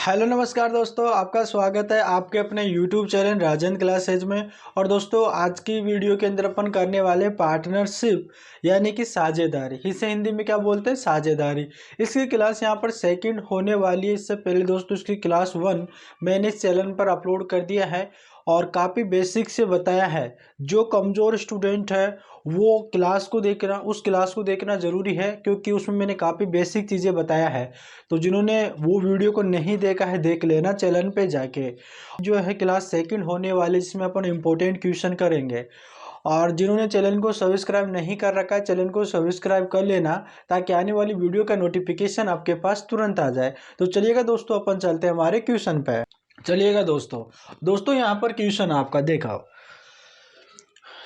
Hello नमस्कार दोस्तों, आपका स्वागत है आपके अपने YouTube चैनल राजन क्लासेज में। और दोस्तों, आज की वीडियो के अंदर अपन करने वाले पार्टनरशिप यानी कि साझेदारी। इसे हिंदी में क्या बोलते हैं? साझेदारी। इसकी क्लास यहाँ पर सेकंड होने वाली है। इससे पहले दोस्तों इसकी क्लास 1 मैंने इस चैनल पर अपलोड कर दिया है और काफ़ी बेसिक से बताया है। जो कमज़ोर स्टूडेंट है वो क्लास को देखना, उस क्लास को देखना ज़रूरी है, क्योंकि उसमें मैंने काफ़ी बेसिक चीज़ें बताया है। तो जिन्होंने वो वीडियो को नहीं देखा है देख लेना चैनल पे जाके। जो है क्लास सेकंड होने वाली, जिसमें अपन इम्पोर्टेंट क्वेश्चन करेंगे। और जिन्होंने चैनल को सब्सक्राइब नहीं कर रखा है, चैनल को सब्सक्राइब कर लेना, ताकि आने वाली वीडियो का नोटिफिकेशन आपके पास तुरंत आ जाए। तो चलिएगा दोस्तों, अपन चलते हैं हमारे क्वेश्चन पे। चलिएगा दोस्तों यहाँ पर क्वेश्चन आपका देखा।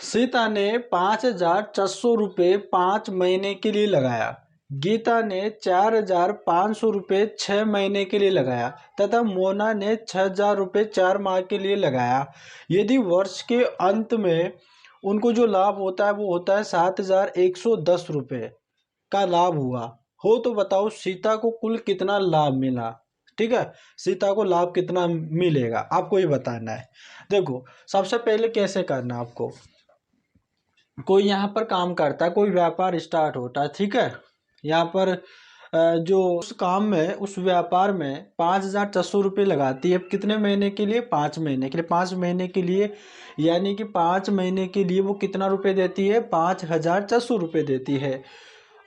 सीता ने 5,400 रुपये 5 महीने के लिए लगाया। गीता ने 4,500 रुपये 6 महीने के लिए लगाया तथा मोना ने 6,000 रुपये 4 माह के लिए लगाया। यदि वर्ष के अंत में उनको जो लाभ होता है वो होता है 7,110 रुपये का लाभ हुआ हो, तो बताओ सीता को कुल कितना लाभ मिला। ठीक है, सीता को लाभ कितना मिलेगा आपको ये बताना है। देखो, सबसे पहले कैसे करना आपको, कोई यहाँ पर काम करता है, कोई व्यापार स्टार्ट होता है। ठीक है, यहाँ पर जो उस काम में, उस व्यापार में 5,400 रुपये लगाती है। कितने महीने के लिए? 5 महीने के लिए। 5 महीने के लिए यानी कि 5 महीने के लिए वो कितना रुपये देती है? 5,400 रुपये देती है।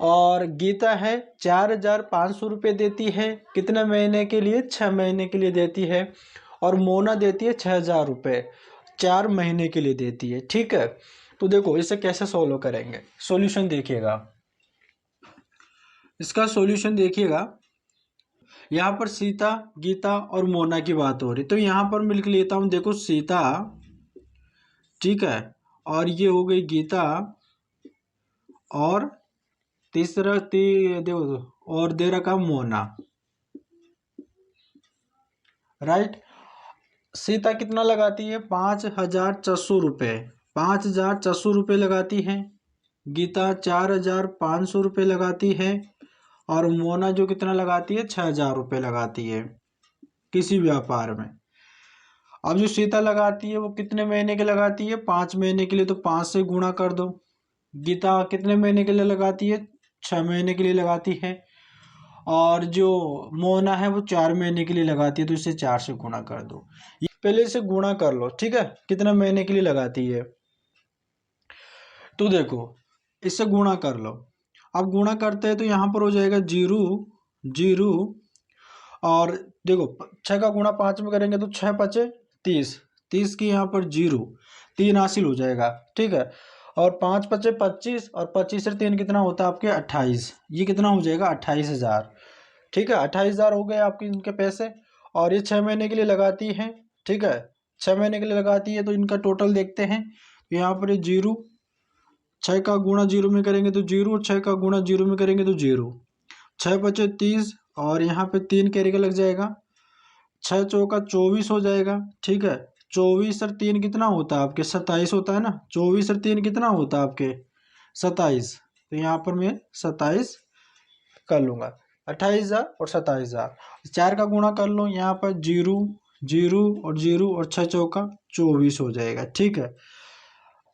और गीता है 4,500 रुपये देती है। कितने महीने के लिए? 6 महीने के लिए देती है। और मोना देती है 6,000 रुपये 4 महीने के लिए देती है। ठीक है, तो देखो इसे कैसे सॉल्व करेंगे। सॉल्यूशन देखिएगा, इसका सॉल्यूशन देखिएगा। यहाँ पर सीता, गीता और मोना की बात हो रही, तो यहाँ पर मिल के लेता हूँ। देखो सीता, ठीक है, और ये हो गई गीता, और तीसरा देखो और दे रखा मोना। राइट, सीता कितना लगाती है? 5,400 रुपये। 5,400 रुपये लगाती है। गीता 4,500 रुपये लगाती है। और मोना जो कितना लगाती है? 6,000 रुपये लगाती है किसी व्यापार में। अब जो सीता लगाती है वो कितने महीने के लगाती है? 5 महीने के लिए, तो 5 से गुणा कर दो। गीता कितने महीने के लिए लगाती है? 6 महीने के लिए लगाती है। और जो मोना है वो 4 महीने के लिए लगाती है, तो इसे 4 से गुणा कर दो। पहले इसे गुणा कर लो। ठीक है, कितना महीने के लिए लगाती है, तो देखो इससे गुणा कर लो। अब गुणा करते हैं तो यहाँ पर हो जाएगा 0 0। और देखो 6 का गुणा 5 में करेंगे तो 6 पचे 30, 30 की यहाँ पर 0, 3 हासिल हो जाएगा। ठीक है, और 5 पचे 25, और 25 से 3 कितना होता है आपके? 28। ये कितना हो जाएगा? 28,000। ठीक है, 28,000 हो गए आपके इनके पैसे। और ये 6 महीने के लिए लगाती है। ठीक है, 6 महीने के लिए लगाती है, तो इनका टोटल देखते हैं। तो यहाँ पर ये 0, 6 का गुणा 0 में करेंगे तो 0, 6 का गुणा 0 में करेंगे तो 0, 6 पचे 30, और यहाँ पे 3 कैरी का लग जाएगा। 6 चौका 24 हो जाएगा। ठीक है, 24 और 3 कितना होता है आपके? 27 होता है ना। 24 और 3 कितना होता है आपके? 27। तो यहाँ पर मैं 27 कर लूँगा। 28,000 और 27,000। 4 का गुणा कर लो, यहाँ पर 0 0 और 0, और 6 चौका 24 हो जाएगा। ठीक है,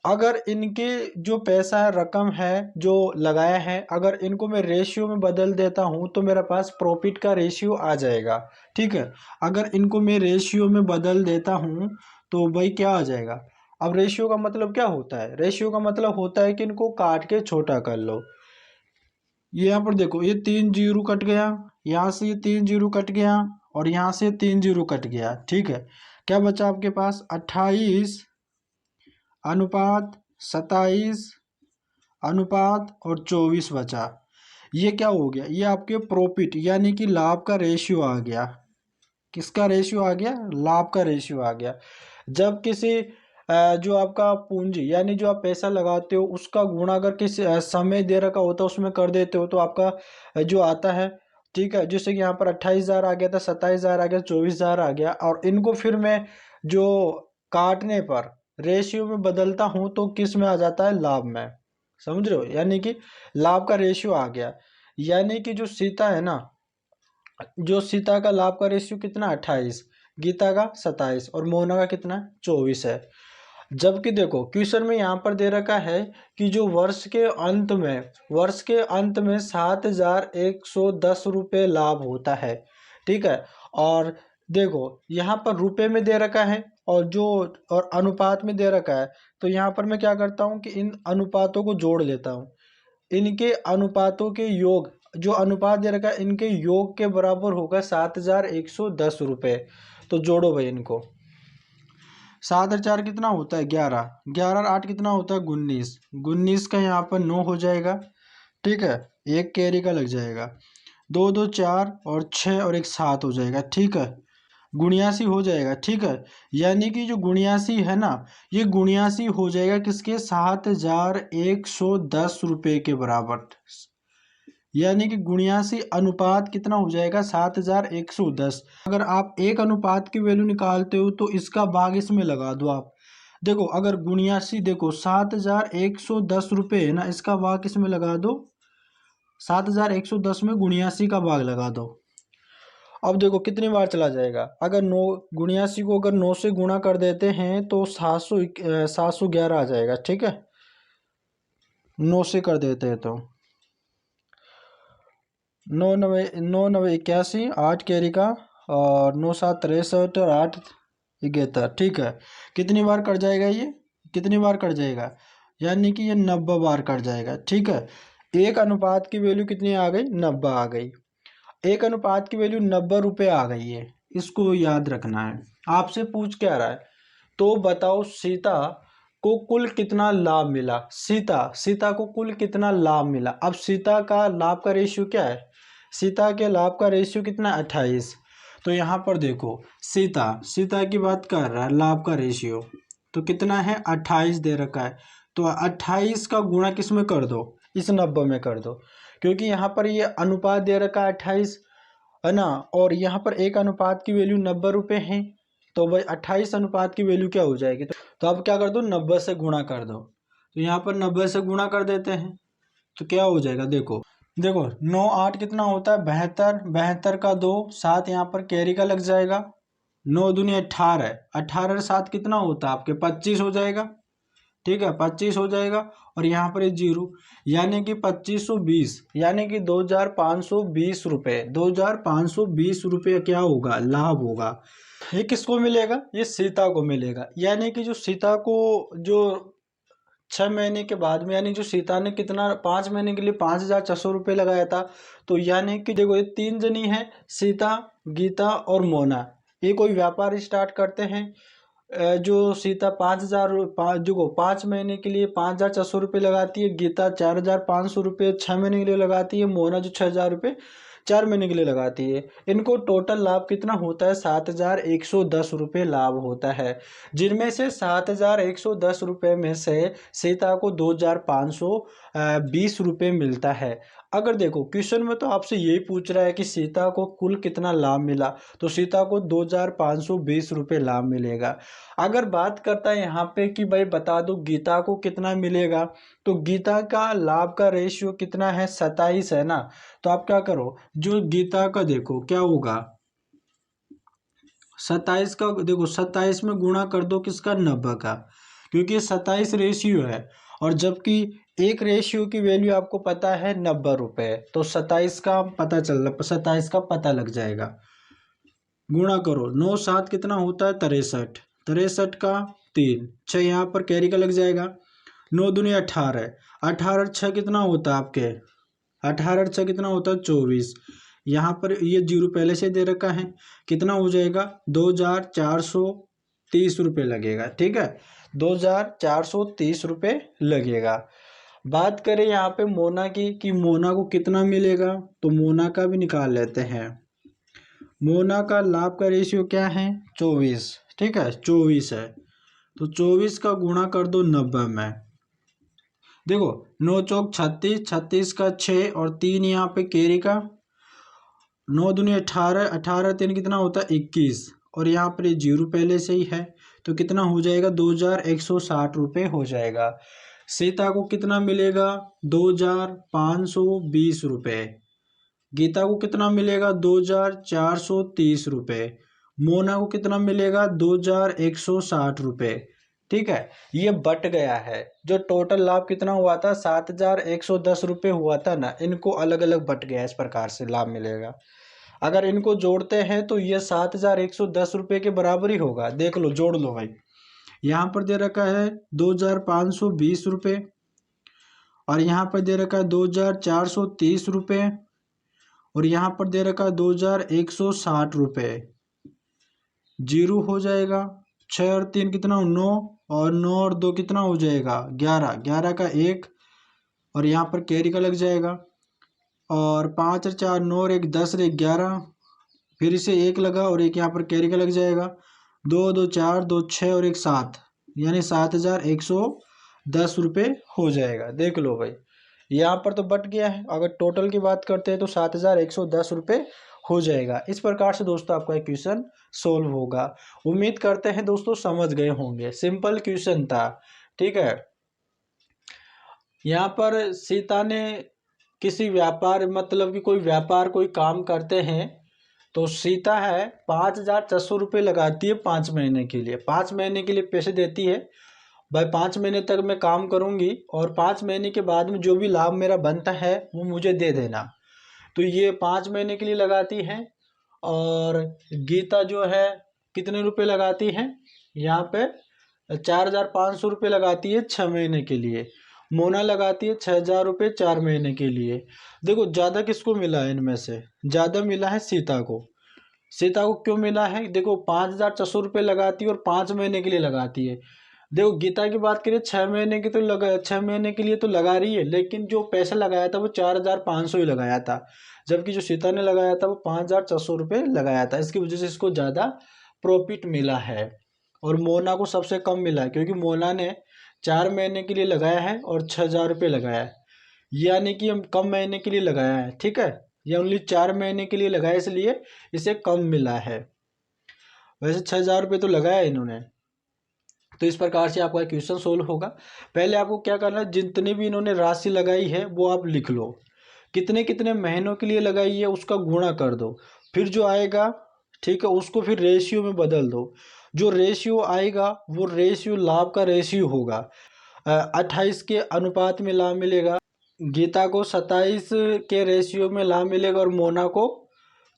अगर इनके जो पैसा है, रकम है जो लगाया है, अगर इनको मैं रेशियो में बदल देता हूँ तो मेरे पास प्रॉफिट का रेशियो आ जाएगा। ठीक है, अगर इनको मैं रेशियो में बदल देता हूँ तो भाई क्या आ जाएगा? अब रेशियो का मतलब क्या होता है? रेशियो का मतलब होता है कि इनको काट के छोटा कर लो। ये यहाँ पर देखो, ये 3 जीरो कट गया, यहाँ से ये 3 जीरो कट गया, और यहाँ से 3 जीरो कट गया। ठीक है, क्या बचा आपके पास? 28 अनुपात 27 अनुपात और 24 बचा। ये क्या हो गया? ये आपके प्रॉफिट यानी कि लाभ का रेशियो आ गया। किसका रेशियो आ गया? लाभ का रेशियो आ गया। जब किसी जो आपका पूंजी यानी जो आप पैसा लगाते हो उसका गुणा अगर किसी समय दे रखा होता है उसमें कर देते हो, तो आपका जो आता है, ठीक है, जैसे कि यहाँ पर 28,000 आ गया था, 27,000 आ गया, 24,000 आ गया, और इनको फिर मैं जो काटने पर रेशियो में बदलता हूँ तो किस में आ जाता है? लाभ में। समझ रहे हो? यानी कि लाभ का रेशियो आ गया। यानी कि जो सीता है ना, जो सीता का लाभ का रेशियो कितना 28, गीता का 27 और मोना का कितना 24 है। जबकि देखो क्वेश्चन में यहाँ पर दे रखा है कि जो वर्ष के अंत में 7,110 रुपये लाभ होता है। ठीक है। और देखो यहाँ पर रुपए में दे रखा है और अनुपात में दे रखा है। तो यहाँ पर मैं क्या करता हूँ कि इन अनुपातों को जोड़ लेता हूँ। इनके अनुपातों के योग, जो अनुपात दे रखा है इनके योग के बराबर होगा 7,110 रुपये। तो जोड़ो भाई इनको। 7 और 4 कितना होता है 11, 11 और 8 कितना होता है 19, 19 का यहाँ पर 9 हो जाएगा। ठीक है, एक कैरी का लग जाएगा। 2 2 4 और 6 और एक 7 हो जाएगा। ठीक है, 79 हो जाएगा। ठीक है, यानी कि जो 79 है ना, ये 79 हो जाएगा किसके 7,110 रुपये के बराबर। यानी कि 79 अनुपात कितना हो जाएगा 7,110। अगर आप एक अनुपात की वैल्यू निकालते हो तो इसका भाग इसमें लगा दो आप। देखो अगर 79, देखो 7,110 रुपये है ना, इसका भाग किसमें लगा दो 7,110 में 79 का भाग लगा दो। अब देखो कितनी बार चला जाएगा। अगर 79 को अगर 9 से गुणा कर देते हैं तो 711 आ जाएगा। ठीक है, 9 से कर देते हैं तो 9 9 81, 8 कैरी का, और 9 7 63 और 8 71। ठीक है, कितनी बार कट जाएगा ये, कितनी बार कट जाएगा, यानी कि ये 90 बार कट जाएगा। ठीक है, एक अनुपात की वैल्यू कितनी आ गई 90 आ गई। एक अनुपात की वैल्यू 90 रुपये आ गई है, इसको याद रखना है। आपसे पूछ क्या रहा है, तो बताओ सीता को कुल कितना लाभ मिला। सीता को कुल कितना लाभ मिला। अब सीता का लाभ का रेशियो क्या है, सीता के लाभ का रेशियो कितना 28। तो यहाँ पर देखो सीता की बात कर रहा है, लाभ का रेशियो तो कितना है 28 दे रखा है। तो 28 का गुणा किस में कर दो, इस 90 में कर दो, क्योंकि यहाँ पर ये अनुपात दे रखा है 28 है ना, और यहाँ पर एक अनुपात की वैल्यू 90 रुपये है। तो भाई 28 अनुपात की वैल्यू क्या हो जाएगी, तो अब क्या कर दो 90 से गुणा कर दो। तो यहाँ पर 90 से गुणा कर देते हैं तो क्या हो जाएगा, देखो देखो 9 8 कितना होता है 72, 72 का 2 7 यहाँ पर कैरी का लग जाएगा। 9 दूनी 18, 18 7 कितना होता है आपके 25 हो जाएगा। ठीक है, 25 हो जाएगा, और यहाँ पर ये जीरो, यानी कि 2520, यानी कि 2,520 रुपये, 2,520 रुपये क्या होगा लाभ होगा। ये किसको मिलेगा, ये सीता को मिलेगा। यानी कि जो सीता को जो 6 महीने के बाद में, यानी जो सीता ने कितना 5 महीने के लिए 5,400 रुपये लगाया था। तो यानी कि देखो ये 3 जनी है, सीता गीता और मोना, ये कोई व्यापार स्टार्ट करते हैं। जो सीता 5,000 जो 5 महीने के लिए 5,400 रुपये लगाती है, गीता 4,500 रुपये 6 महीने के लिए लगाती है, मोना जो 6,000 रुपये 4 महीने के लिए लगाती है। इनको टोटल लाभ कितना होता है 7,110 रुपये लाभ होता है, जिनमें से 7,110 रुपये में से सीता को 2,520 रुपये मिलता है। अगर देखो क्वेश्चन में तो आपसे यही पूछ रहा है कि सीता को कुल कितना लाभ मिला, तो सीता को 2,520 रुपये लाभ मिलेगा। अगर बात करता है यहाँ पे कि भाई बता दो गीता को कितना मिलेगा, तो गीता का लाभ का रेशियो कितना है 27 है ना। तो आप क्या करो, जो गीता का देखो क्या होगा 27 का, देखो 27 में गुणा कर दो किसका 90 का, क्योंकि 27 रेशियो है, और जबकि एक रेशियो की वैल्यू आपको पता है 90 रुपये, तो 27 का पता चल 27 का पता लग जाएगा। गुणा करो 9 7 कितना होता है 63, 63 का 3 6 यहाँ पर कैरी का लग जाएगा। 9 दूनी 18, 18 6 कितना होता है आपके 18 6 कितना होता है 24। यहाँ पर ये जीरो पहले से दे रखा है, कितना हो जाएगा 2,430 रुपये लगेगा। ठीक है, 2,430 रुपये लगेगा। बात करें यहाँ पे मोना की कि मोना को कितना मिलेगा, तो मोना का भी निकाल लेते हैं। मोना का लाभ का रेशियो क्या है 24। ठीक है, 24 है, तो 24 का गुणा कर दो 90 में। देखो 9 चौक 36, 36 का 6 और 3 यहाँ पे कैरी का, 9 दूनी 18, 18 3 कितना होता है 21, और यहाँ पर ये जीरो पहले से ही है, तो कितना हो जाएगा 2,160 रुपये हो जाएगा। सीता को कितना मिलेगा 2,520 रुपये। गीता को कितना मिलेगा 2430 रुपये, मोना को कितना मिलेगा 2160 रुपये। ठीक है, ये बट गया है। जो टोटल लाभ कितना हुआ था 7110 रुपये हुआ था ना, इनको अलग अलग बट गया, इस प्रकार से लाभ मिलेगा। अगर इनको जोड़ते हैं तो ये 7110 रुपये के बराबर ही होगा। देख लो, जोड़ लो भाई। यहाँ पर दे रखा है 2520 रुपये और यहाँ पर दे रखा है 2430 रुपये और यहाँ पर दे रखा है 2160 रुपये। जीरो हो जाएगा, 6 और 3 कितना 9 और 9 और 2 कितना हो जाएगा 11, 11 का 1 और यहाँ पर कैरी का लग जाएगा और 5 और 4 9 और 1 10 और 1 11, फिर इसे 1 लगा और एक यहाँ पर कैरी का लग जाएगा, 2 2 4 2 6 और 1 7, यानी 7110 रुपये हो जाएगा। देख लो भाई, यहाँ पर तो बट गया है। अगर टोटल की बात करते हैं तो 7110 रुपये हो जाएगा। इस प्रकार से दोस्तों आपका क्वेश्चन सोल्व होगा। उम्मीद करते हैं दोस्तों समझ गए होंगे, सिंपल क्वेश्चन था। ठीक है, यहाँ पर सीता ने किसी व्यापार, मतलब कि कोई व्यापार कोई काम करते हैं, तो सीता है 5400 रुपये लगाती है 5 महीने के लिए। 5 महीने के लिए पैसे देती है, भाई 5 महीने तक मैं काम करूंगी और 5 महीने के बाद में जो भी लाभ मेरा बनता है वो मुझे दे देना। तो ये 5 महीने के लिए लगाती है। और गीता जो है कितने रुपए लगाती है, यहाँ पे 4500 रुपये लगाती है 6 महीने के लिए। मोना लगाती है 6000 रुपये 4 महीने के लिए। देखो ज़्यादा किसको मिला है, इनमें से ज़्यादा मिला है सीता को। सीता को क्यों मिला है, देखो 5400 रुपये लगाती है और 5 महीने के लिए लगाती है। देखो गीता की बात करिए 6 महीने की तो 6 महीने के लिए तो लगा रही है, लेकिन जो पैसा लगाया था वो 4500 ही लगाया था, जबकि जो सीता ने लगाया था वो 5400 रुपये लगाया था। इसकी वजह से इसको ज़्यादा प्रॉफिट मिला है और मोना को सबसे कम मिला है, क्योंकि मोना ने 4 महीने के लिए लगाया है और 6000 रुपये लगाया है, यानी कि हम कम महीने के लिए लगाया है। ठीक है, ये ओनली 4 महीने के लिए लगाया, इसलिए इसे कम मिला है। वैसे 6000 रुपये तो लगाया है इन्होंने। तो इस प्रकार से आपका क्वेश्चन सोल्व होगा। पहले आपको क्या करना है, जितनी भी इन्होंने राशि लगाई है वो आप लिख लो, कितने कितने महीनों के लिए लगाई है उसका गुणा कर दो, फिर जो आएगा ठीक है उसको फिर रेशियो में बदल दो। जो रेशियो आएगा वो रेशियो लाभ का रेशियो होगा। 28 के अनुपात में लाभ मिलेगा, गीता को 27 के रेशियो में लाभ मिलेगा और मोना को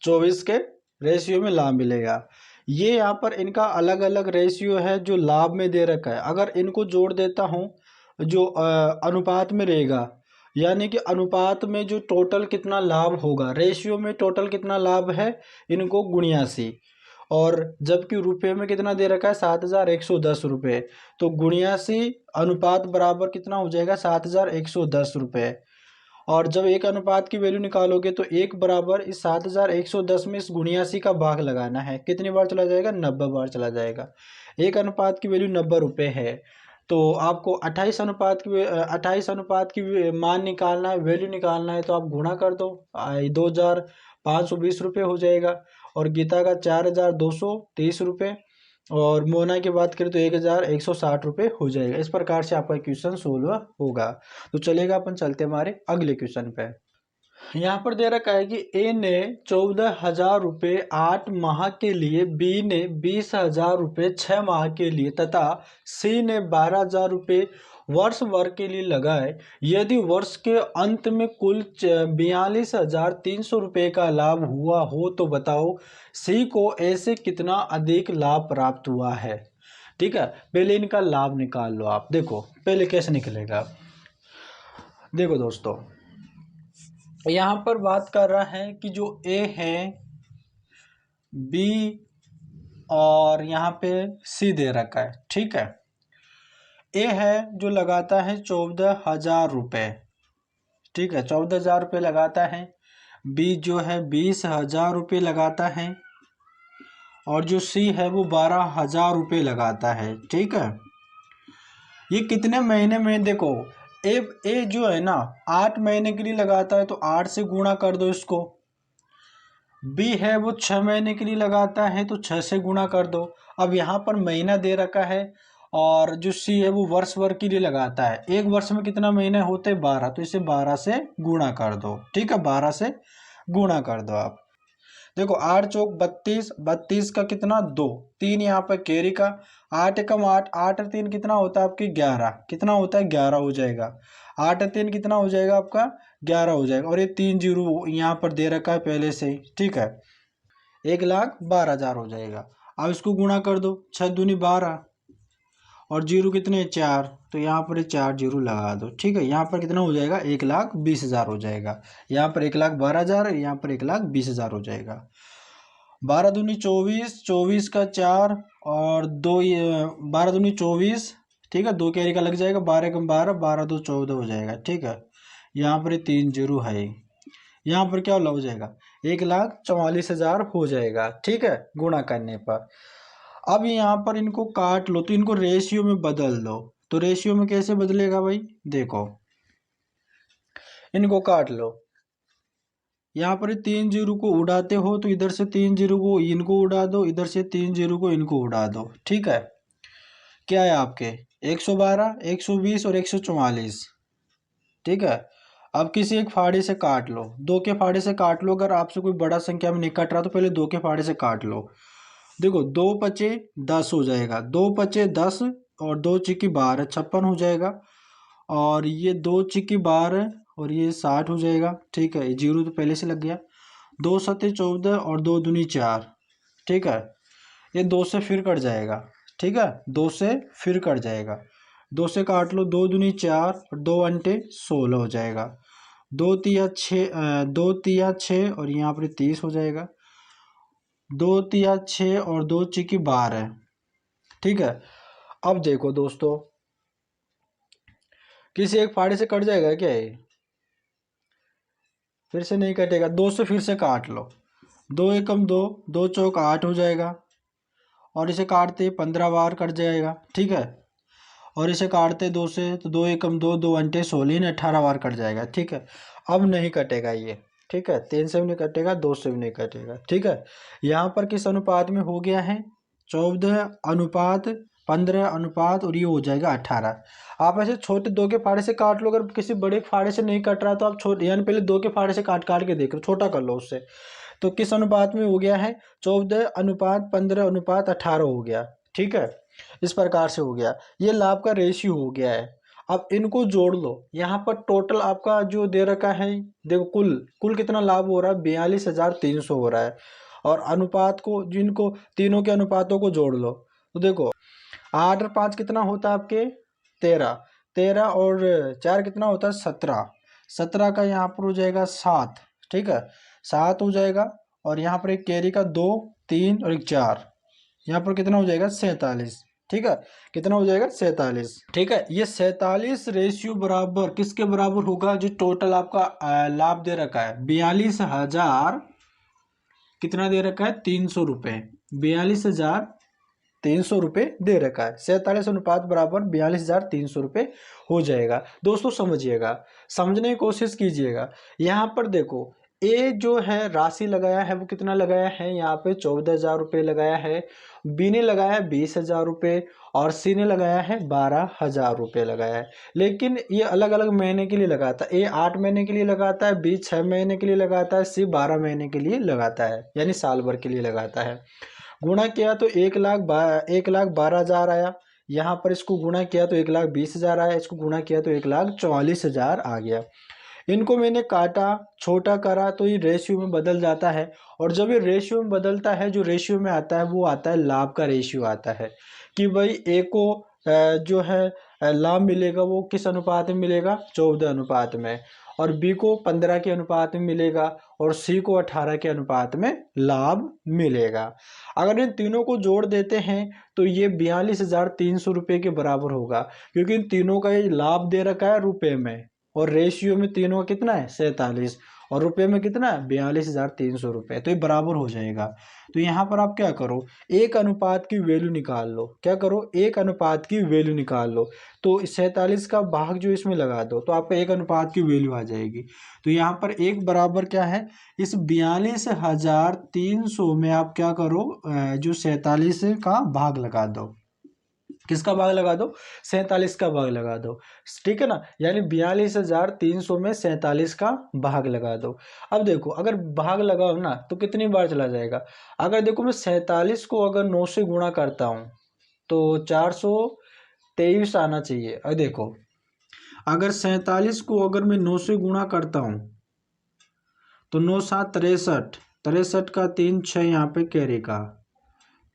24 के रेशियो में लाभ मिलेगा। ये यहाँ पर इनका अलग अलग रेशियो है जो लाभ में दे रखा है। अगर इनको जोड़ देता हूँ जो अनुपात में रहेगा, यानी कि अनुपात में जो टोटल कितना लाभ होगा, रेशियो में टोटल कितना लाभ है इनको 79, और जबकि रुपये में कितना दे रखा है 7110 रुपये, तो 79 अनुपात बराबर कितना हो जाएगा 7110 रुपये। और जब एक अनुपात की वैल्यू निकालोगे तो एक बराबर इस 7110 में इस 79 का भाग लगाना है, कितनी बार चला जाएगा 90 बार चला जाएगा। एक अनुपात की वैल्यू 90 रुपये है, तो आपको 28 अनुपात की मान निकालना है, वैल्यू निकालना है, तो आप गुणा कर दो, 2520 रुपये हो जाएगा। और गीता का 4230 रुपये और मोना की बात करें तो 1160 रुपये हो जाएगा। इस प्रकार से आपका क्वेश्चन सोल्व होगा। तो चलेगा, अपन चलते हमारे अगले क्वेश्चन पे। यहाँ पर दे रखा है कि ए ने 14,000 रुपये 8 माह के लिए, बी ने 20,000 रुपये 6 माह के लिए तथा सी ने 12,000 रुपये वर्ष भर के लिए लगाए। यदि वर्ष के अंत में कुल 42,300 रुपये का लाभ हुआ हो तो बताओ सी को ऐसे कितना अधिक लाभ प्राप्त हुआ है। ठीक है, पहले इनका लाभ निकाल लो आप। देखो पहले कैसे निकलेगा, देखो दोस्तों यहाँ पर बात कर रहा है कि जो ए है, बी और यहाँ पे सी दे रखा है। ठीक है, ए है जो लगाता है 14,000 रुपये, ठीक है 14,000 रुपये लगाता है। बी जो है 20,000 रुपये लगाता है और जो सी है वो 12,000 रुपये लगाता है। ठीक है, ये कितने महीने में, देखो ए जो है ना 8 महीने के लिए लगाता है तो 8 से गुणा कर दो इसको। बी है वो 6 महीने के लिए लगाता है तो 6 से गुणा कर दो। अब यहाँ पर महीना दे रखा है और जो सी है वो वर्ष भर के लिए लगाता है। एक वर्ष में कितना महीने होते हैं 12, तो इसे 12 से गुणा कर दो। ठीक है, 12 से गुणा कर दो आप। देखो 8 चौक 32, 32 का कितना 2, 3 यहाँ पर कैरी का, 8 एकम 8, 8 और 3 कितना होता है आपकी 11, कितना होता है 11 हो जाएगा। 8 और 3 कितना हो जाएगा आपका 11 हो जाएगा। और ये 3 जीरो यहाँ पर दे रखा है पहले से ही, ठीक है। 1,12,000 हो जाएगा। अब इसको गुणा कर दो, 6 दूनी 12 और जीरो कितने 4, तो यहाँ पर 4 जीरो लगा दो, ठीक है। यहाँ पर कितना हो जाएगा 1,20,000 हो जाएगा। यहाँ पर 1,12,000, यहाँ पर 1,20,000 हो जाएगा। 12 दूनी 24, 24 का 4 और 2, 12 दूनी 24, ठीक है। 2 कैरी का लग जाएगा, 12 कम 12, 12 2 14 हो जाएगा, ठीक है। यहाँ पर 3 जीरो है, यहाँ पर क्या हो जाएगा 1,44,000 हो जाएगा, ठीक है, गुणा करने पर। अब यहाँ पर इनको काट लो तो इनको रेशियो में बदल दो। तो रेशियो में कैसे बदलेगा भाई, देखो इनको काट लो, यहाँ पर 3 जीरो को उड़ाते हो तो इधर से 3 जीरो को इनको उड़ा दो, इधर से 3 जीरो को इनको उड़ा दो, ठीक है। क्या है आपके 112, 120 और 144, ठीक है। अब किसी एक फाड़े से काट लो, 2 के फाड़े से काट लो। अगर आपसे कोई बड़ा संख्या में नहीं कट रहा तो पहले 2 के फाड़े से काट लो। देखो 2 पचे 10 हो जाएगा, 2 पचे 10 और 2 चिक्की 12, 56 हो जाएगा। और ये 2 चिक्की 12 और ये 60 हो जाएगा, ठीक है। जीरो तो पहले से लग गया। 2 सत्ते 14 और 2 दूनी 4, ठीक है। ये 2 से फिर कट जाएगा, ठीक है, 2 से फिर कट जाएगा। 2 से काट लो, 2 दूनी 4 और 2 अंटे 16 हो जाएगा। 2 तिया 6, 2 तिया 6 और यहाँ पर 30 हो जाएगा। 2 तिया 6 और 2 चिकी 12, ठीक है। अब देखो दोस्तों, किसी एक फाड़े से कट जाएगा क्या ये, फिर से नहीं कटेगा। 2 से फिर से काट लो, 2 एकम 2, 2 चौक 8 हो जाएगा। और इसे काटते 15 बार कट जाएगा, ठीक है। और इसे काटते 2 से तो 2 एकम 2, 2 अंटे 16, 18 बार कट जाएगा, ठीक है। अब नहीं कटेगा ये, ठीक है, 3 से भी नहीं कटेगा, 2 से भी नहीं कटेगा, ठीक है। यहाँ पर किस अनुपात में हो गया है 14:15 और ये हो जाएगा 18। आप ऐसे छोटे 2 के फाड़े से काट लो, अगर किसी बड़े फाड़े से नहीं कट रहा तो आप छोटे यानी पहले 2 के फाड़े से काट काट के देख लो, छोटा कर लो उससे। तो किस अनुपात में हो गया है 14:15:18 हो गया, ठीक है। इस प्रकार से हो गया, ये लाभ का रेशियो हो गया है। अब इनको जोड़ लो, यहाँ पर टोटल आपका जो दे रखा है, देखो कुल कुल कितना लाभ हो रहा है 42,300 हो रहा है। और अनुपात को जिनको तीनों के अनुपातों को जोड़ लो तो देखो 8 और 5 कितना होता है आपके 13, 13 और 4 कितना होता है 17, 17 का यहाँ पर हो जाएगा 7, ठीक है, 7 हो जाएगा। और यहाँ पर एक कैरी का 2, 3 और एक 4, यहाँ पर कितना हो जाएगा 47, ठीक है। कितना हो जाएगा 47, ठीक है। ये 47 रेशियो बराबर किसके बराबर होगा, जो टोटल आपका लाभ दे रखा है 42,000, कितना दे रखा है 300 रुपये, 42,300 रुपये दे रखा है। 47 अनुपात बराबर 42,300 रुपये हो जाएगा। दोस्तों समझिएगा, समझने की कोशिश कीजिएगा। यहाँ पर देखो ए जो है राशि लगाया है वो कितना लगाया है, यहाँ पे 14,000 रुपये लगाया है। बी ने लगाया है 20,000 रुपये और सी ने लगाया है 12,000 रुपये लगाया है। लेकिन ये अलग अलग महीने के लिए लगाता है। ए 8 महीने के लिए लगाता है, बी 6 महीने के लिए लगाता है, सी 12 महीने के लिए लगाता है, यानी साल भर के लिए लगाता है। गुणा किया तो 1,12,000 आया। यहाँ पर इसको गुणा किया तो 1,20,000 आया, इसको गुणा किया तो 1,44,000 आ गया। इनको मैंने काटा छोटा करा तो ये रेशियो में बदल जाता है। और जब ये रेशियो में बदलता है, जो रेशियो में आता है वो आता है लाभ का रेशियो आता है। कि भाई ए को जो है लाभ मिलेगा वो किस अनुपात में मिलेगा 14 अनुपात में, और बी को 15 के अनुपात में मिलेगा, और सी को 18 के अनुपात में लाभ मिलेगा। अगर इन तीनों को जोड़ देते हैं तो ये 42,300 रुपये के बराबर होगा, क्योंकि इन तीनों का ये लाभ दे रखा है रुपए में, और रेशियो में तीनों का कितना है 47, और रुपए में कितना है 42,300 रुपये, तो ये बराबर हो जाएगा। तो यहाँ पर आप क्या करो, एक अनुपात की वैल्यू निकाल लो। क्या करो, एक अनुपात की वैल्यू निकाल लो। तो 47 का भाग जो इसमें लगा दो तो आपको एक अनुपात की वैल्यू आ जाएगी। तो यहाँ पर एक बराबर क्या है, इस 42,300 में आप क्या करो जो 47 का भाग लगा दो। किसका भाग लगा दो, 47 का भाग लगा दो, ठीक है ना। यानी 42,300 में 47 का भाग लगा दो। अब देखो अगर भाग लगाओ ना तो कितनी बार चला जाएगा। अगर देखो मैं 47 को अगर 9 से गुणा करता हूँ तो 423 आना चाहिए। अब देखो अगर 47 को अगर मैं 9 से गुणा करता हूँ तो 9 7 63, 63 का 3 6 यहाँ पे कैरी का,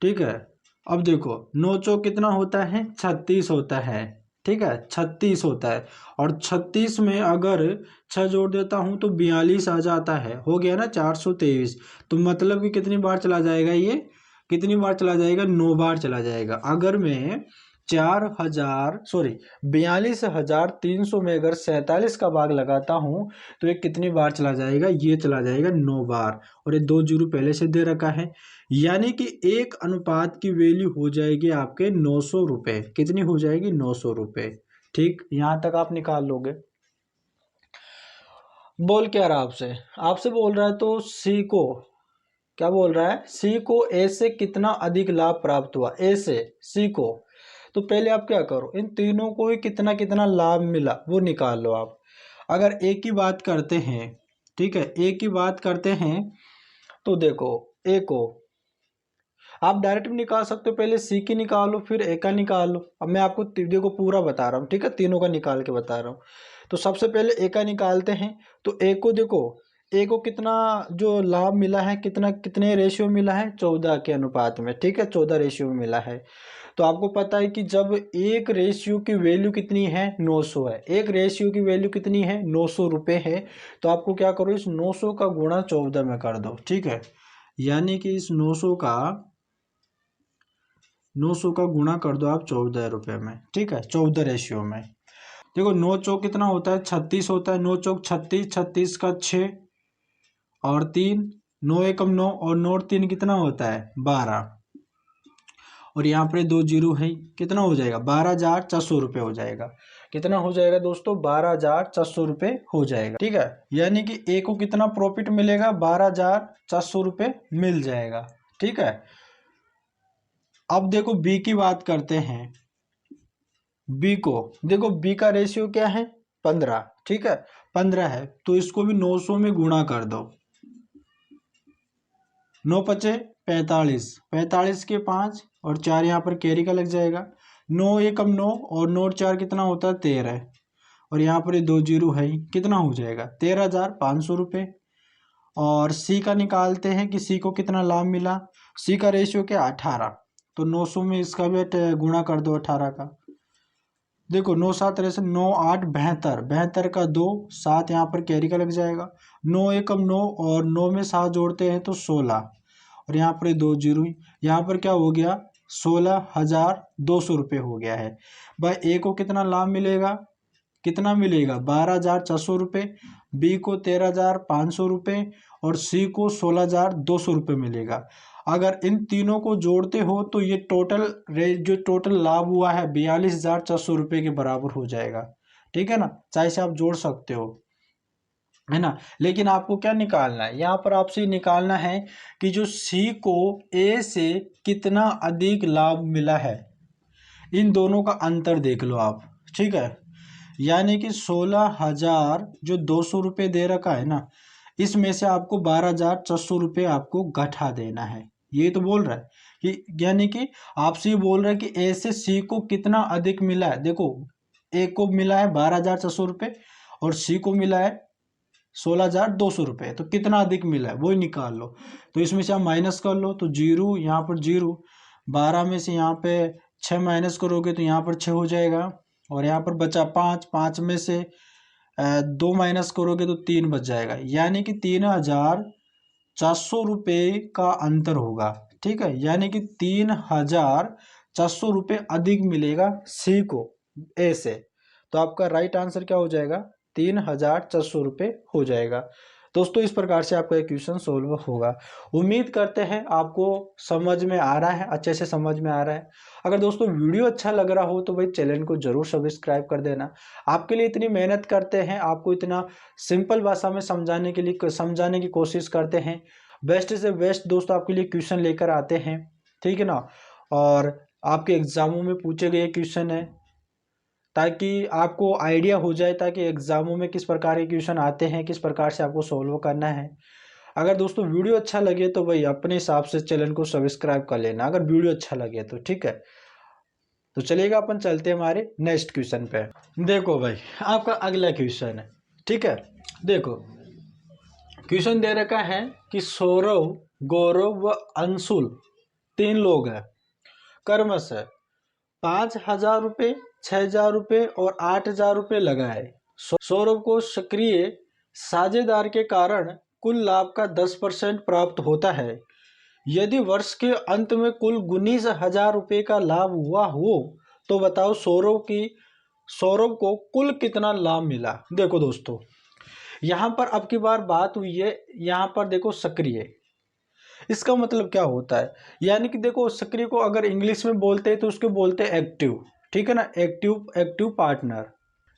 ठीक है। अब देखो 9 चौक कितना होता है, 36 होता है, ठीक है, 36 होता है। और 36 में अगर 6 जोड़ देता हूँ तो 42 आ जाता है, हो गया ना 423। तो मतलब कि कितनी बार चला जाएगा ये, कितनी बार चला जाएगा, 9 बार चला जाएगा। अगर मैं 42,300 में अगर 47 का भाग लगाता हूँ तो ये कितनी बार चला जाएगा, ये चला जाएगा 9 बार। और ये 2 जीरो पहले से दे रखा है, यानी कि एक अनुपात की वैल्यू हो जाएगी आपके 900 रुपये। कितनी हो जाएगी, 900 रुपये। ठीक, यहां तक आप निकाल लोगे। बोल क्या रहा आपसे, आपसे बोल रहा है तो सी को क्या बोल रहा है, सी को ए से कितना अधिक लाभ प्राप्त हुआ, ए से सी को। तो पहले आप क्या करो, इन तीनों को ही कितना कितना लाभ मिला वो निकाल लो आप। अगर ए की बात करते हैं, ठीक है, ए की बात करते हैं तो देखो ए को आप डायरेक्ट भी निकाल सकते हो, पहले सी की निकालो फिर ए का निकालो। अब मैं आपको तीनों को पूरा बता रहा हूँ, ठीक है, तीनों का निकाल के बता रहा हूँ। तो सबसे पहले ए का निकालते हैं। तो ए को देखो, ए को कितना जो लाभ मिला है, कितना कितने रेशियो मिला है, 14 के अनुपात में, ठीक है, 14 रेशियो में मिला है। तो आपको पता है कि जब एक रेशियो की वैल्यू कितनी है, 900 है, एक रेशियो की वैल्यू कितनी है, 900 रुपये है। तो आपको क्या करो, इस 900 का गुणा 14 में कर दो, ठीक है। यानी कि इस 900 का गुणा कर दो आप 14 रुपये में, ठीक है, 14 रेशियो में। देखो 9 चौक कितना होता है, 36 होता है, 9 चौक 36, 36 का 6 और 3, 9 एकम 9 और 9 3 कितना होता है, 12। और यहाँ पर 2 जीरो है, कितना हो जाएगा, 12,400 रुपये हो जाएगा। कितना हो जाएगा दोस्तों, 12,400 रुपये हो जाएगा, ठीक है। यानी कि ए को कितना प्रॉफिट मिलेगा, 12,400 रुपये मिल जाएगा, ठीक है। अब देखो बी की बात करते हैं। बी को देखो, बी का रेशियो क्या है, 15, ठीक है, 15 है। तो इसको भी 900 में गुणा कर दो, 9 पचे 45, 45 के 5 और 4 यहाँ पर कैरी का लग जाएगा। 9 एकम 9 और 9 4 कितना होता है, 13। और यहाँ पर ये 2 जीरो है, कितना हो जाएगा, 13,500 रुपये। और सी का निकालते हैं कि सी को कितना लाभ मिला। सी का रेशियो क्या, 18। तो 900 में इसका भी गुणा कर दो 18 का। देखो 9 7 63, 9 8 72, 72 का 2, 7 यहाँ पर कैरी का लग जाएगा। 9 एकम 9 और 9 में 7 जोड़ते हैं तो 16। और यहाँ पर 2 जीरो, यहाँ पर क्या हो गया, 16,200 रुपये हो गया है। भाई ए को कितना लाभ मिलेगा, कितना मिलेगा, 12,400 रुपये। बी को 13,500 रुपये और सी को 16,200 रुपये मिलेगा। अगर इन तीनों को जोड़ते हो तो ये जो टोटल लाभ हुआ है 42,400 रुपये के बराबर हो जाएगा, ठीक है ना। चाहे से आप जोड़ सकते हो, है ना। लेकिन आपको क्या निकालना है, यहाँ पर आपसे निकालना है कि जो सी को ए से कितना अधिक लाभ मिला है, इन दोनों का अंतर देख लो आप, ठीक है। यानी कि 16,000 जो 200 रुपये दे रखा है ना, इसमें से आपको 12,400 रुपये आपको घटा देना है। ये तो बोल रहा है कि, यानी कि आपसे ये बोल रहा है कि ए से सी को कितना अधिक मिला है। देखो ए को मिला है 12,400 रुपये और सी को मिला है 16,200 रुपये, तो कितना अधिक मिला है वही निकाल लो। तो इसमें से आप माइनस कर लो तो जीरो, यहाँ पर जीरो, 12 में से यहाँ पे 6 माइनस करोगे तो यहाँ पर 6 हो जाएगा। और यहाँ पर बचा 5, 5 में से 2 माइनस करोगे तो 3 बच जाएगा। यानी कि 3,400 रुपये का अंतर होगा, ठीक है। यानी कि 3,400 रुपये अधिक मिलेगा सी को ए से। तो आपका राइट आंसर क्या हो जाएगा, 3,400 रुपये हो जाएगा। दोस्तों इस प्रकार से आपका क्वेश्चन सोल्व होगा। उम्मीद करते हैं आपको समझ में आ रहा है, अच्छे से समझ में आ रहा है। अगर दोस्तों वीडियो अच्छा लग रहा हो तो भाई चैनल को जरूर सब्सक्राइब कर देना। आपके लिए इतनी मेहनत करते हैं, आपको इतना सिंपल भाषा में समझाने की कोशिश करते हैं। बेस्ट से बेस्ट दोस्तों आपके लिए क्वेश्चन लेकर आते हैं, ठीक है ना। और आपके एग्ज़ामों में पूछे गए क्वेश्चन है, ताकि आपको आइडिया हो जाए, ताकि एग्ज़ामों में किस प्रकार के क्वेश्चन आते हैं, किस प्रकार से आपको सॉल्व करना है। अगर दोस्तों वीडियो अच्छा लगे तो भाई अपने हिसाब से चैनल को सब्सक्राइब कर लेना, अगर वीडियो अच्छा लगे तो, ठीक है। तो चलिएगा अपन चलते हैं हमारे नेक्स्ट क्वेश्चन पे। देखो भाई आपका अगला क्वेश्चन है, ठीक है। देखो क्वेश्चन दे रखा है कि सौरव, गौरव व अंशुल 3 लोग हैं, क्रमशः 5,000 रुपये, 6,000 रुपये और 8,000 रुपये लगाए। सौरव को सक्रिय साझेदार के कारण कुल लाभ का 10% प्राप्त होता है। यदि वर्ष के अंत में कुल 19,000 रुपये का लाभ हुआ हो तो बताओ सौरव को कुल कितना लाभ मिला। देखो दोस्तों यहाँ पर अब की बार बात हुई है, यहाँ पर देखो सक्रिय, इसका मतलब क्या होता है, यानी कि देखो सक्रिय को अगर इंग्लिश में बोलते हैं तो उसको बोलते हैं एक्टिव, ठीक है ना। एक्टिव पार्टनर,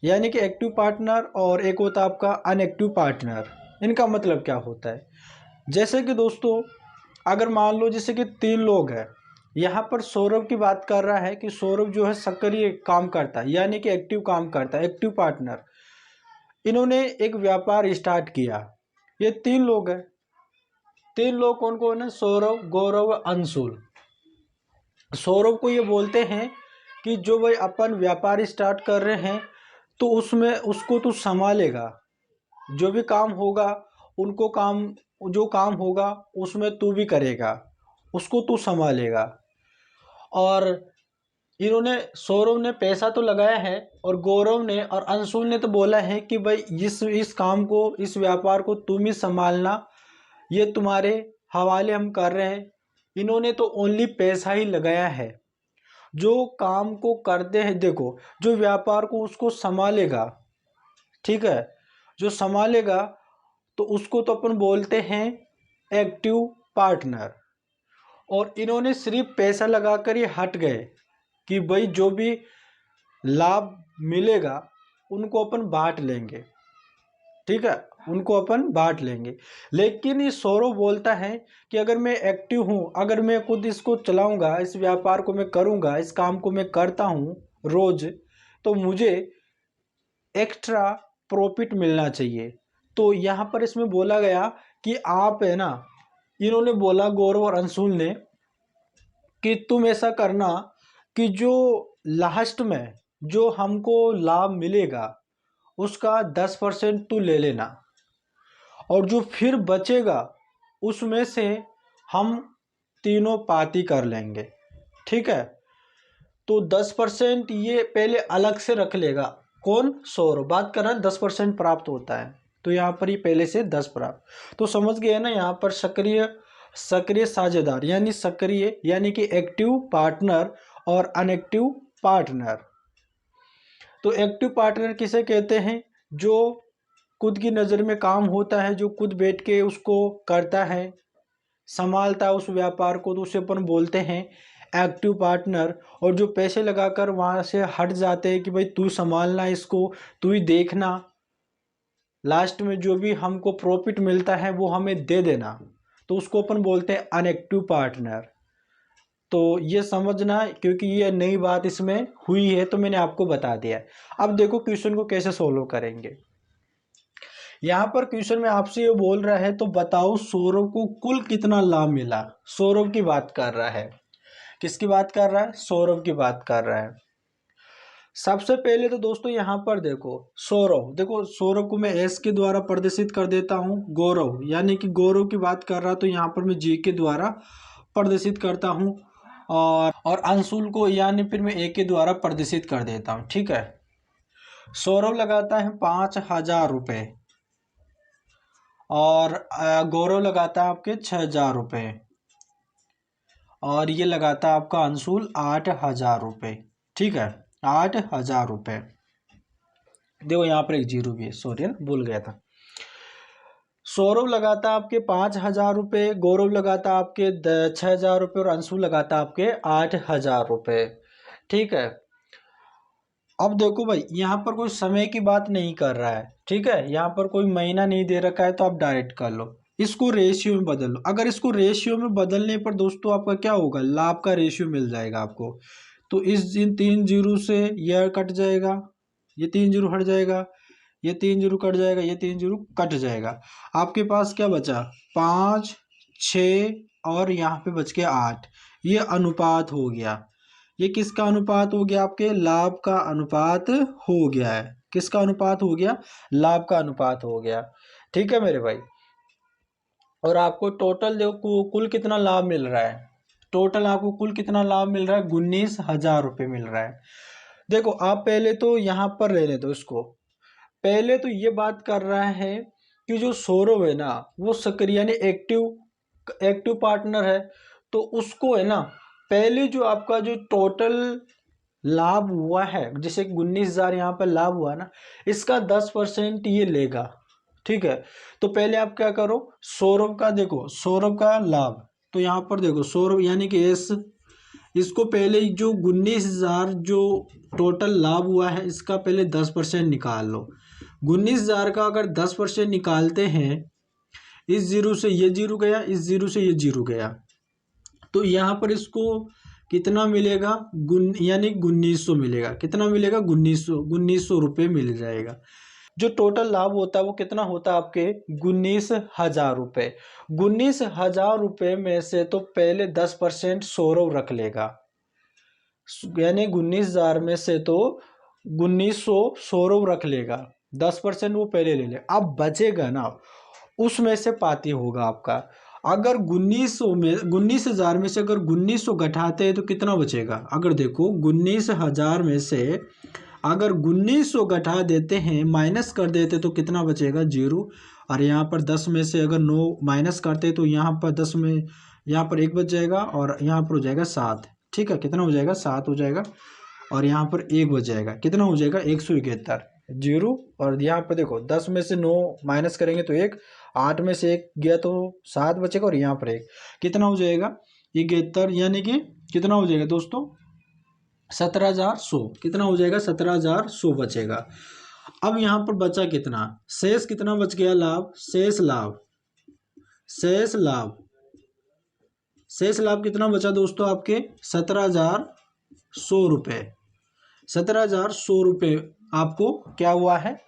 यानी कि एक्टिव पार्टनर, और एक होता है आपका अनएक्टिव पार्टनर। इनका मतलब क्या होता है, जैसे कि दोस्तों अगर मान लो जैसे कि 3 लोग हैं, यहाँ पर सौरभ की बात कर रहा है कि सौरभ जो है सक्रिय काम करता है, यानी कि एक्टिव काम करता है, एक्टिव पार्टनर। इन्होंने एक व्यापार स्टार्ट किया, ये 3 लोग हैं। 3 लोग कौन कौन है, सौरभ, गौरव, अंशुल। सौरभ को ये बोलते हैं कि जो भाई अपन व्यापार स्टार्ट कर रहे हैं तो उसमें उसको तू संभालेगा, जो भी काम होगा उनको जो काम होगा उसमें तू भी करेगा, उसको तू संभालेगा। और इन्होंने, सौरभ ने पैसा तो लगाया है और गौरव ने और अंशुल ने तो बोला है कि भाई इस काम को, इस व्यापार को तुम ही संभालना, ये तुम्हारे हवाले हम कर रहे हैं। इन्होंने तो ओनली पैसा ही लगाया है, जो काम को करते हैं, देखो जो व्यापार को उसको संभालेगा, ठीक है, जो संभालेगा तो उसको तो अपन बोलते हैं एक्टिव पार्टनर। और इन्होंने सिर्फ पैसा लगाकर ये हट गए कि भाई जो भी लाभ मिलेगा उनको अपन बांट लेंगे, ठीक है, उनको अपन बांट लेंगे। लेकिन ये सौरव बोलता है कि अगर मैं एक्टिव हूँ, अगर मैं खुद इसको चलाऊंगा, इस व्यापार को मैं करूँगा, इस काम को मैं करता हूँ रोज, तो मुझे एक्स्ट्रा प्रॉफिट मिलना चाहिए। तो यहाँ पर इसमें बोला गया कि आप है ना, इन्होंने बोला गौरव और अंशुल ने कि तुम ऐसा करना कि जो लास्ट में जो हमको लाभ मिलेगा उसका 10% तू ले लेना, और जो फिर बचेगा उसमें से हम तीनों पार्टी कर लेंगे, ठीक है। तो 10% ये पहले अलग से रख लेगा, कौन, सौरभ बात कर रहा है, 10% प्राप्त होता है, तो यहाँ पर ये पहले से 10 प्राप्त, तो समझ गए ना। यहाँ पर सक्रिय साझेदार यानी सक्रिय यानी कि एक्टिव पार्टनर और अनएक्टिव पार्टनर। तो एक्टिव पार्टनर किसे कहते हैं, जो खुद की नज़र में काम होता है, जो खुद बैठ के उसको करता है, संभालता है उस व्यापार को, तो उसे अपन बोलते हैं एक्टिव पार्टनर। और जो पैसे लगाकर वहाँ से हट जाते हैं कि भाई तू संभालना इसको, तू ही देखना, लास्ट में जो भी हमको प्रॉफिट मिलता है वो हमें दे देना, तो उसको अपन बोलते हैं अनएक्टिव पार्टनर। तो ये समझना, क्योंकि ये नई बात इसमें हुई है तो मैंने आपको बता दिया। अब देखो क्वेश्चन को कैसे सोल्व करेंगे। यहाँ पर क्वेश्चन में आपसे ये बोल रहा है तो बताओ सौरव को कुल कितना लाभ मिला। सौरव की बात कर रहा है, किसकी बात कर रहा है, सौरव की बात कर रहा है। सबसे पहले तो दोस्तों यहाँ पर देखो सौरव, देखो सौरव को मैं एस के द्वारा प्रदर्शित कर देता हूँ, गौरव यानी कि गौरव की बात कर रहा तो यहाँ पर मैं जी के द्वारा प्रदर्शित करता हूँ, और अंशुल को यानी फिर मैं ए के द्वारा प्रदर्शित कर देता हूँ, ठीक है। सौरव लगाता है 5,000 रुपये और गौरव लगाता है आपके 6,000 रुपये, और ये लगाता है आपका अंशुल 8,000 रुपये, ठीक है, 8,000 रुपये। देखो यहाँ पर एक जीरो भी है, सॉरी भूल गया था। सौरभ लगाता आपके 5,000 रुपये, गौरव लगाता आपके 6,000 रुपये और अंशुल लगाता आपके 8,000 रुपये, ठीक है। अब देखो भाई यहाँ पर कोई समय की बात नहीं कर रहा है, ठीक है, यहाँ पर कोई महीना नहीं दे रखा है, तो आप डायरेक्ट कर लो। इसको रेशियो में बदल लो। अगर इसको रेशियो में बदलने पर दोस्तों आपका क्या होगा, लाभ का रेशियो मिल जाएगा आपको। तो इस इन 3 जीरो से यह कट जाएगा, ये 3 जीरो हट जाएगा, ये 3 जीरो कट जाएगा, ये 3 जीरो कट जाएगा। आपके पास क्या बचा, 5, 6 और यहाँ पे बच गया 8। ये अनुपात हो गया। ये किसका अनुपात हो गया, आपके लाभ का अनुपात हो गया है। किसका अनुपात हो गया, लाभ का अनुपात हो गया। ठीक है मेरे भाई। और आपको टोटल जो कुल कितना लाभ मिल रहा है, टोटल आपको कुल कितना लाभ मिल रहा है, 19,000 रुपये मिल रहा है। देखो आप पहले तो यहाँ पर रहने दो इसको। पहले तो ये बात कर रहा है कि जो सौरभ है ना वो सक्रिय यानी एक्टिव एक्टिव पार्टनर है, तो उसको है ना पहले जो आपका जो टोटल लाभ हुआ है, जैसे 19,000 यहाँ पर लाभ हुआ ना, इसका 10% ये लेगा। ठीक है, तो पहले आप क्या करो, सौरभ का देखो, सौरभ का लाभ, तो यहाँ पर देखो सौरभ यानी कि एस, इसको पहले जो 19,000 जो टोटल लाभ हुआ है इसका पहले 10% निकाल लो। 19,000 का अगर 10% निकालते हैं, इस जीरो से ये जीरो गया, इस जीरो से ये जीरो गया, तो यहाँ पर इसको कितना मिलेगा, यानी 1900 मिलेगा। कितना मिलेगा, 1900 रुपये मिल जाएगा। जो टोटल लाभ होता है वो कितना होता है आपके, 19,000 रुपये। 19,000 रुपये में से तो पहले 10% सौरभ रख लेगा, यानी 19,000 में से तो 1900 सौरभ रख लेगा, 10% वो पहले ले ले। अब बचेगा ना, उसमें से पाती होगा आपका। अगर 19,000 में से अगर 1900 घटाते हैं तो कितना बचेगा, अगर देखो 19,000 में से अगर 1900 घटा देते हैं, माइनस कर देते तो कितना बचेगा, 0। और यहाँ पर 10 में से अगर 9 माइनस करते तो यहाँ पर 10 में यहाँ पर 1 बच जाएगा और यहाँ पर हो जाएगा 7। ठीक है, कितना हो जाएगा, 7 हो जाएगा। और यहाँ पर 1 बच जाएगा, कितना हो जाएगा, 171 जीरो। और यहाँ पर देखो 10 में से 9 माइनस करेंगे तो 1, 8 में से 1 गया तो 7 बचेगा, और यहाँ पर 1, कितना हो जाएगा, 71, यानी कि कितना हो जाएगा दोस्तों, 17,100। कितना हो जाएगा, 17,100 बचेगा। अब यहाँ पर बचा कितना, शेष कितना बच गया, लाभ, शेष लाभ, शेष लाभ, शेष लाभ कितना बचा दोस्तों आपके, 17,100 रुपये। 17,100 रुपये आपको क्या हुआ है,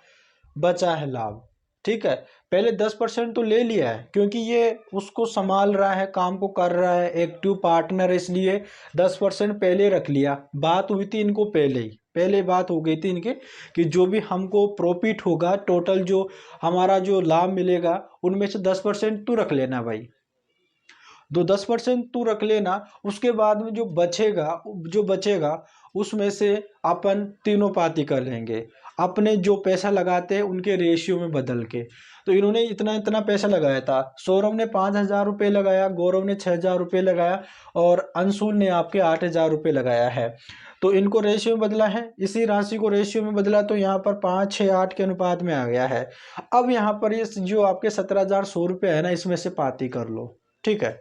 बचा है लाभ। ठीक है, पहले 10% तो ले लिया है क्योंकि ये उसको संभाल रहा है, काम को कर रहा है, एक्टिव पार्टनर, इसलिए 10% पहले रख लिया। बात हुई थी इनको पहले बात हो गई थी इनके कि जो भी हमको प्रॉफिट होगा, टोटल जो हमारा जो लाभ मिलेगा उनमें से 10% तू रख लेना भाई, 10% तू रख लेना। उसके बाद में जो बचेगा उसमें से अपन तीनों पाती कर लेंगे, अपने जो पैसा लगाते हैं उनके रेशियो में बदल के। तो इन्होंने इतना इतना पैसा लगाया था, सौरभ ने 5,000 रुपये लगाया, गौरव ने 6,000 रुपये लगाया, और अंशुल ने आपके 8,000 रुपये लगाया है। तो इनको रेशियो में बदला है, इसी राशि को रेशियो में बदला, तो यहाँ पर 5, 6, 8 के अनुपात में आ गया है। अब यहाँ पर ये जो आपके 17,100 रुपये है ना, इसमें से पाती कर लो। ठीक है,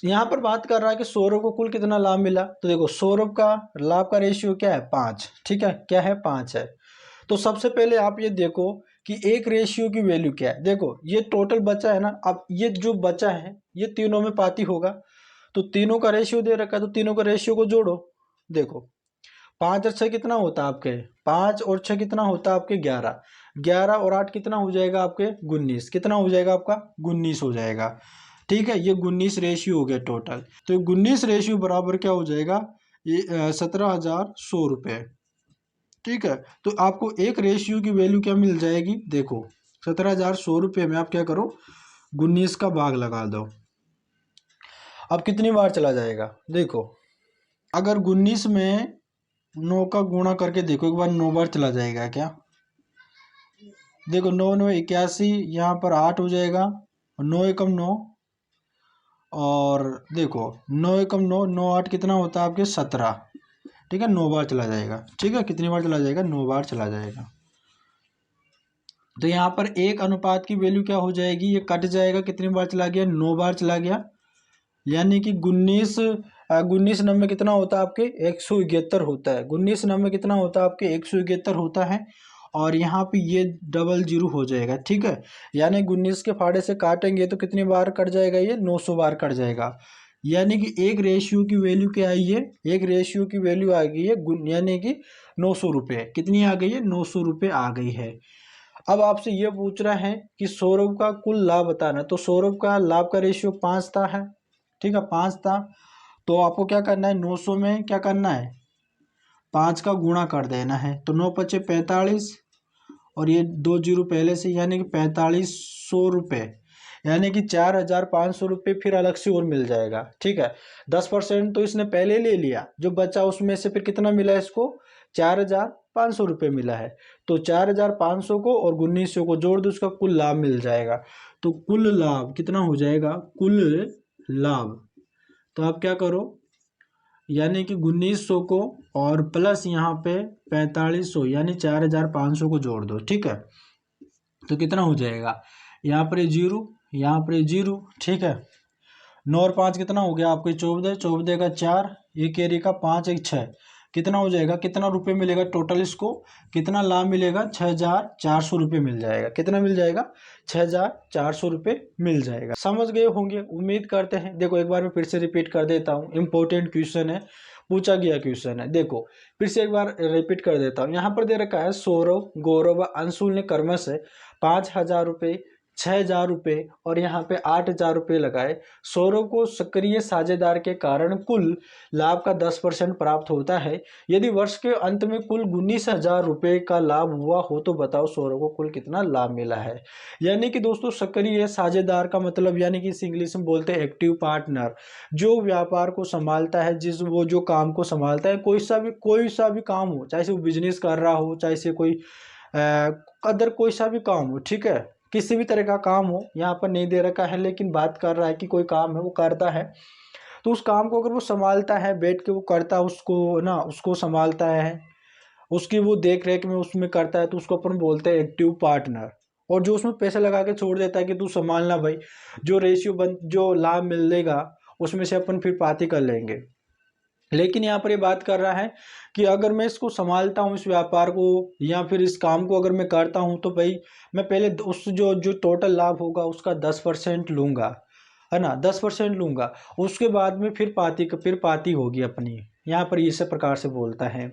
यहाँ पर बात कर रहा है कि सौरभ को कुल कितना लाभ मिला, तो देखो सौरभ का लाभ का रेशियो क्या है, 5। ठीक है, क्या है, 5 है। तो सबसे पहले आप ये देखो कि एक रेशियो की वैल्यू क्या है। देखो ये टोटल बचा है ना, अब ये जो बचा है ये तीनों में पाती होगा, तो तीनों का रेशियो दे रखा है, तो तीनों का रेशियो को जोड़ो। देखो 5 और 6 कितना होता है आपके, 5 और 6 कितना होता है आपके, 11। 11 और 8 कितना हो जाएगा आपके, 19। कितना हो जाएगा आपका, 19 हो जाएगा। ठीक है, ये 19 रेशियो हो गया टोटल। तो ये 19 रेशियो बराबर क्या हो जाएगा, ये 17,100 रुपये। ठीक है, तो आपको एक रेशियो की वैल्यू क्या मिल जाएगी, देखो 17,100 रुपये में आप क्या करो, 19 का भाग लगा दो। अब कितनी बार चला जाएगा, देखो अगर 19 में 9 का गुणा करके देखो एक बार, 9 बार चला जाएगा क्या, देखो 9 9 81, यहाँ पर 8 हो जाएगा, 9 एकम 9, और देखो 9 एकम 9, 9 8 कितना होता है आपके, 17। ठीक है, 9 बार चला जाएगा। ठीक है, कितनी बार चला जाएगा, 9 बार चला जाएगा। तो यहाँ पर एक अनुपात की वैल्यू क्या हो जाएगी, ये कट जाएगा, कितनी बार चला गया, 9 बार चला गया, यानी कि 19 नंबर कितना होता है आपके, 171 होता है। 19 नंबर कितना होता है आपके, 171 होता है। और यहाँ पे ये डबल जीरो हो जाएगा, ठीक है। यानी 19 के फाड़े से काटेंगे तो कितनी बार कट जाएगा, ये 900 बार कट जाएगा। यानी कि एक रेशियो की वैल्यू क्या आई है, एक रेशियो की वैल्यू आ गई है यानी कि 900 रुपये। कितनी आ गई है, 900 रुपये आ गई है। अब आपसे ये पूछ रहा है कि सौरभ का कुल लाभ बताना। तो सौरभ का लाभ का रेशियो 5 था है, ठीक है, 5 था। तो आपको क्या करना है, 900 में क्या करना है, 5 का गुणा कर देना है। तो 9 पचे 45 और ये 2 जीरो पहले से, यानी कि 4500 रुपये, यानी कि 4500 रुपये फिर अलग से और मिल जाएगा, ठीक है। 10% तो इसने पहले ले लिया, जो बचा उसमें से फिर कितना मिला इसको, 4500 रुपये मिला है। तो 4500 को और 1900 को जोड़ दो, उसका कुल लाभ मिल जाएगा। तो कुल लाभ कितना हो जाएगा, कुल लाभ, तो आप क्या करो, यानी कि 1900 को और प्लस यहाँ पे 4500 यानी 4500 को जोड़ दो, ठीक है। तो कितना हो जाएगा, यहाँ पर जीरो, यहाँ पर जीरो, ठीक है। 9 और 5 कितना हो गया आपको, 14, 14 का 4, ये कैरी का 5, 1 6, कितना हो जाएगा, कितना रुपए मिलेगा टोटल, इसको कितना लाभ मिलेगा, 6400 रुपये मिल जाएगा। कितना मिल जाएगा, 6400 रुपये मिल जाएगा। समझ गए होंगे, उम्मीद करते हैं। देखो एक बार मैं फिर से रिपीट कर देता हूँ, इंपॉर्टेंट क्वेश्चन है, पूछा गया क्वेश्चन है। देखो फिर से एक बार रिपीट कर देता हूँ। यहाँ पर दे रखा है सौरभ, गौरव व अंशुल ने क्रमश 5000 रुपये, 6000 रुपये और यहाँ पे 8000 रुपये लगाए। सौरभ को सक्रिय साझेदार के कारण कुल लाभ का 10% प्राप्त होता है। यदि वर्ष के अंत में कुल 19,000 रुपये का लाभ हुआ हो तो बताओ सौरभ को कुल कितना लाभ मिला है। यानी कि दोस्तों सक्रिय साझेदार का मतलब, यानी कि इस इंग्लिश में बोलते हैं एक्टिव पार्टनर, जो व्यापार को संभालता है, वो जो काम को संभालता है, कोई सा भी काम हो, चाहे से वो बिजनेस कर रहा हो, चाहे से कोई अदर कोई सा भी काम हो, ठीक है, किसी भी तरह का काम हो, यहाँ पर नहीं दे रखा है लेकिन बात कर रहा है कि कोई काम है वो करता है, तो उस काम को अगर वो संभालता है, बैठ के वो करता है, उसको ना उसको संभालता है, उसकी वो देख रेख में उसमें करता है, तो उसको अपन बोलते हैं एक्टिव पार्टनर। और जो उसमें पैसे लगा के छोड़ देता है कि तू संभालना भाई, जो रेशियो जो लाभ मिलेगा उसमें से अपन फिर पाती कर लेंगे। लेकिन यहाँ पर ये बात कर रहा है कि अगर मैं इसको संभालता हूँ, इस व्यापार को या फिर इस काम को अगर मैं करता हूँ, तो भाई मैं पहले उस जो टोटल लाभ होगा उसका 10% लूँगा, है ना, 10% लूँगा। उसके बाद में फिर पाती होगी अपनी, यहाँ पर इस प्रकार से बोलता है।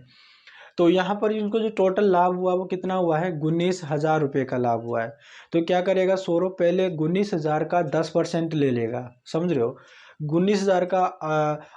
तो यहाँ पर इनको जो टोटल लाभ हुआ वो कितना हुआ है, 19,000 रुपये का लाभ हुआ है। तो क्या करेगा सौरभ, पहले 19,000 का 10% ले लेगा, समझ रहे हो। 19,000 का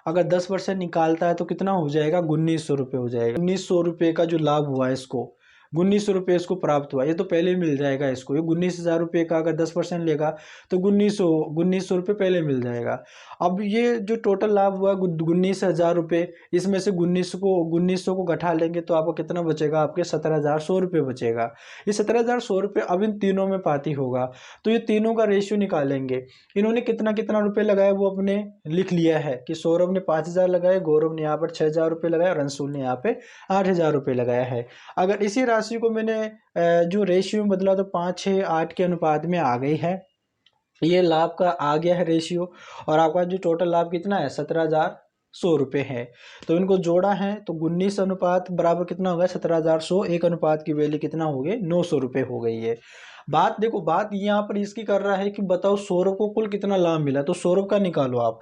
अगर 10% निकालता है तो कितना हो जाएगा, 1900 रुपये हो जाएगा। 1900 रुपये का जो लाभ हुआ है इसको, 1900 रुपये इसको प्राप्त हुआ, ये तो पहले ही मिल जाएगा इसको। ये 19,000 रुपये का अगर 10% लेगा तो 1900 रुपये पहले मिल जाएगा। अब ये जो टोटल लाभ हुआ 19,000 रुपये, इसमें से 1900 को घटा लेंगे तो आपको कितना बचेगा, आपके 17,100 रुपये बचेगा। ये 17,100 रुपये अब इन तीनों में पाती होगा, तो ये तीनों का रेशियो निकालेंगे। इन्होंने कितना कितना रुपये लगाए वो अपने लिख लिया है कि सौरभ ने 5,000 लगाए, गौरव ने यहाँ पर 6,000 रुपये लगाए और अंशुल ने यहाँ पे 8,000 रुपये लगाया है। अगर इसी राशि को मैंने जो रेशियो में बदला तो 5, 6, 8 के अनुपात में आ गई है, ये लाभ का आ गया है रेशियो। और आपका जो टोटल लाभ कितना है, 17,100 रुपये है। तो इनको जोड़ा है तो 19 अनुपात बराबर कितना होगा, 17,100, एक अनुपात की वैल्यू कितना हो गई, 900 रुपये हो गई है। बात देखो, बात यहाँ पर इसकी कर रहा है कि बताओ सौरभ को कुल कितना लाभ मिला, तो सौरभ का निकालो आप।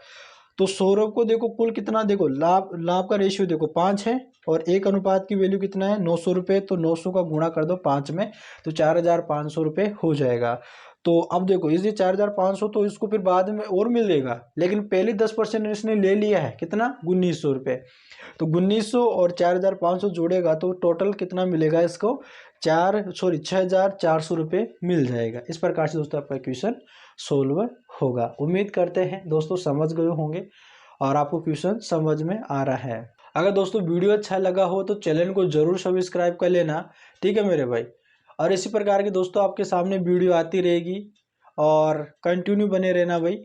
तो सौरभ को देखो कुल कितना, देखो लाभ का रेशियो देखो 5 है और एक अनुपात की वैल्यू कितना है, 900 रुपये। तो 900 का गुणा कर दो 5 में तो 4,500 रुपये हो जाएगा। तो अब देखो इस 4,500 तो इसको फिर बाद में और मिलेगा, लेकिन पहले 10% इसने ले लिया है, कितना, 1900 रुपये। तो 1900 और 4,500 जोड़ेगा तो टोटल कितना मिलेगा इसको, 6,400 रुपये मिल जाएगा। इस प्रकार से दोस्तों आपका क्वेश्चन सोल्व होगा। उम्मीद करते हैं दोस्तों समझ गए होंगे और आपको क्वेश्चन समझ में आ रहा है। अगर दोस्तों वीडियो अच्छा लगा हो तो चैनल को जरूर सब्सक्राइब कर लेना, ठीक है मेरे भाई। और इसी प्रकार की दोस्तों आपके सामने वीडियो आती रहेगी और कंटिन्यू बने रहना भाई।